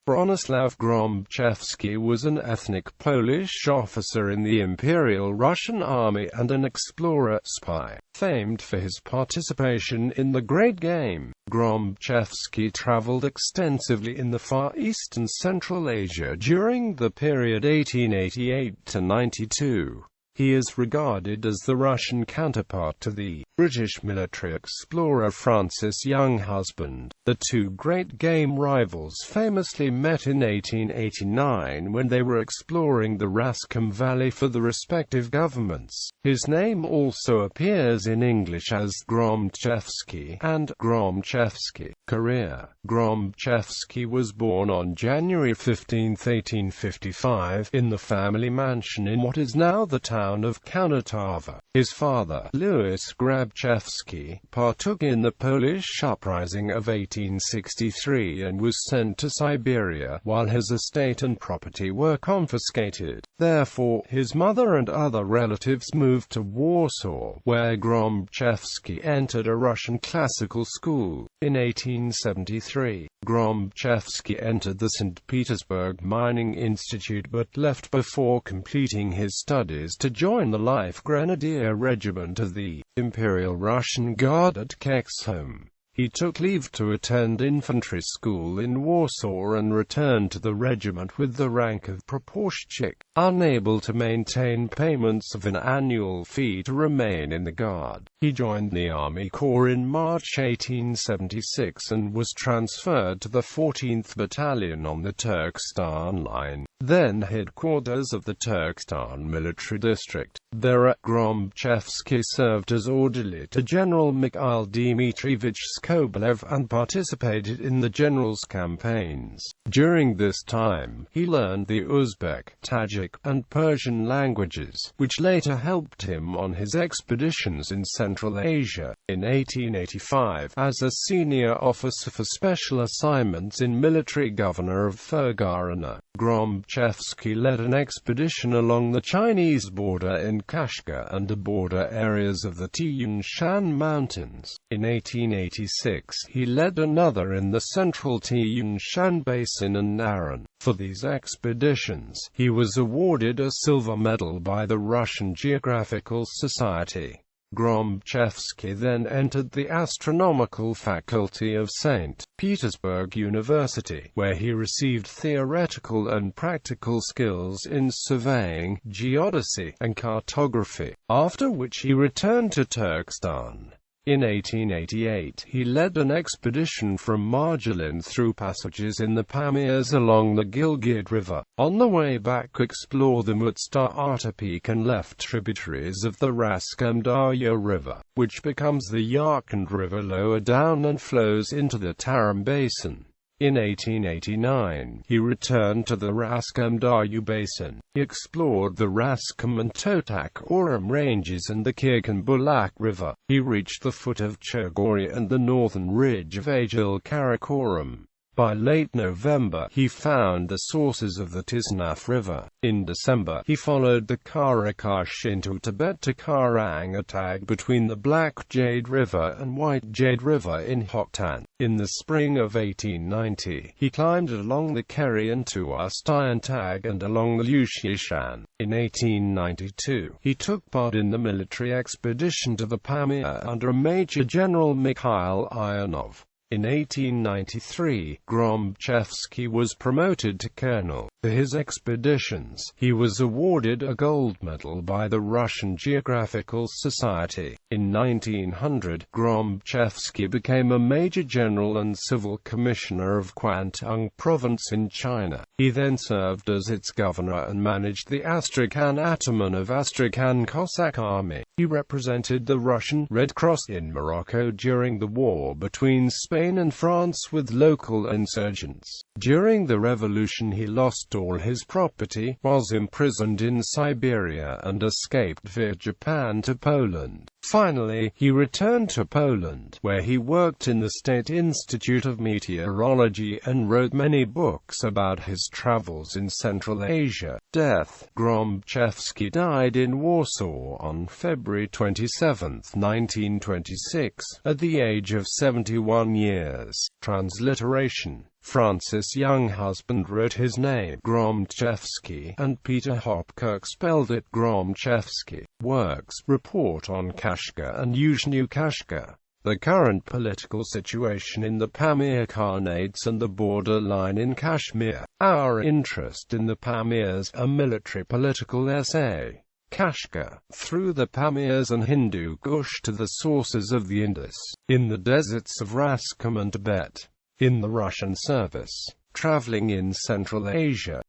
Bronislav Grombchevsky was an ethnic Polish officer in the Imperial Russian Army and an explorer, spy, famed for his participation in the Great Game. Grombchevsky traveled extensively in the Far East and Central Asia during the period 1888 to 92. He is regarded as the Russian counterpart to the British military explorer Francis Younghusband. The two Great Game rivals famously met in 1889 when they were exploring the Raskam Valley for the respective governments. His name also appears in English as Grombchevsky and Grombchevsky. Career. Grombchevsky was born on January 15, 1855, in the family mansion in what is now the town of Counterpart. His father, Louis Grombchevsky, partook in the Polish uprising of 1863 and was sent to Siberia, while his estate and property were confiscated. Therefore, his mother and other relatives moved to Warsaw, where Grombchevsky entered a Russian classical school. In 1873, Grombchevsky entered the St. Petersburg Mining Institute but left before completing his studies to join the Life Grenadier Regiment of the Imperial Russian Guard at Kexholm. He took leave to attend infantry school in Warsaw and returned to the regiment with the rank of praporshchik, unable to maintain payments of an annual fee to remain in the Guard. He joined the Army Corps in March 1876 and was transferred to the 14th Battalion on the Turkestan Line, then headquarters of the Turkestan Military District. There, Grombchevsky served as orderly to General Mikhail Dmitrievich Skobelev and participated in the general's campaigns. During this time, he learned the Uzbek, Tajik, and Persian languages, which later helped him on his expeditions in Central Asia. In 1885, as a senior officer for special assignments in military governor of Fergana, Grombchevsky led an expedition along the Chinese border in Kashgar and the border areas of the Tian Shan Mountains. In 1886, he led another in the central Tian Shan Basin and Naran. For these expeditions, he was awarded a silver medal by the Russian Geographical Society. Grombchevsky then entered the astronomical faculty of St. Petersburg University, where he received theoretical and practical skills in surveying, geodesy, and cartography, after which he returned to Turkestan. In 1888, he led an expedition from Marjolin through passages in the Pamirs along the Gilgit River. On the way back, explored the Mutstar Peak and left tributaries of the Raskam Valley River, which becomes the Yarkand River lower down and flows into the Tarim Basin. In 1889, he returned to the Raskam Valley Basin. He explored the Raskam and Totak-Oram ranges and the Kirkan-Bulak River. He reached the foot of Chergori and the northern ridge of Agil-Karakoram. By late November, he found the sources of the Tisnaf River. In December, he followed the Karakash into Tibet to Karangatag between the Black Jade River and White Jade River in Hokhtan. In the spring of 1890, he climbed along the Kerian to Ustayantag and along the Lushishan. In 1892, he took part in the military expedition to the Pamir under Major General Mikhail Ionov. In 1893, Grombchevsky was promoted to colonel. For his expeditions, he was awarded a gold medal by the Russian Geographical Society. In 1900, Grombchevsky became a major general and civil commissioner of Kwantung Province in China. He then served as its governor and managed the Astrakhan Ataman of Astrakhan Cossack Army. He represented the Russian Red Cross in Morocco during the war between Spain and France with local insurgents. During the revolution he lost all his property, was imprisoned in Siberia and escaped via Japan to Poland. Finally, he returned to Poland, where he worked in the State Institute of Meteorology and wrote many books about his travels in Central Asia. Death. Grombchevsky died in Warsaw on February 27, 1926, at the age of 71 years. Transliteration. Francis Younghusband wrote his name Grombchevsky, and Peter Hopkirk spelled it Grombchevsky. Works: Report on Kashgar and Yuzhny Kashgar. The current political situation in the Pamir Khanates and the borderline in Kashmir. Our interest in the Pamirs, a military political essay. Kashgar, through the Pamirs and Hindu Kush to the sources of the Indus, in the deserts of Raskam and Tibet, in the Russian service, traveling in Central Asia.